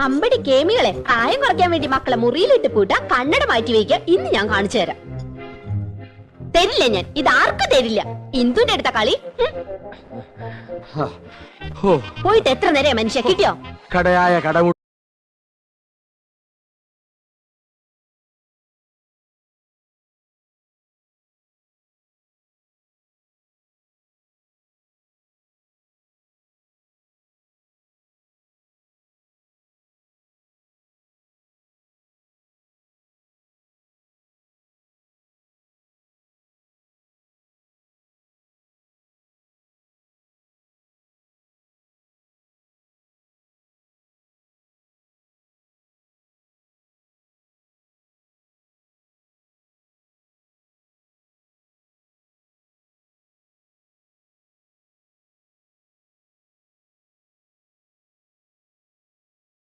അമ്പടി കേമികളെ പ്രായം കുറയ്ക്കാൻ വേണ്ടി മക്കളെ മുറിയിലിട്ട് പൂട്ടാ കണ്ണട മാറ്റി വയ്ക്കുക. ഇന്ന് ഞാൻ കാണിച്ചു തരാം. തരില്ല ഞാൻ, ഇത് ആർക്കും തരില്ല. ഇന്ദുന്റെ അടുത്ത കളി. പോയിട്ട് എത്ര നേരം മനുഷ്യ കിട്ടിയോ? കടയായ കട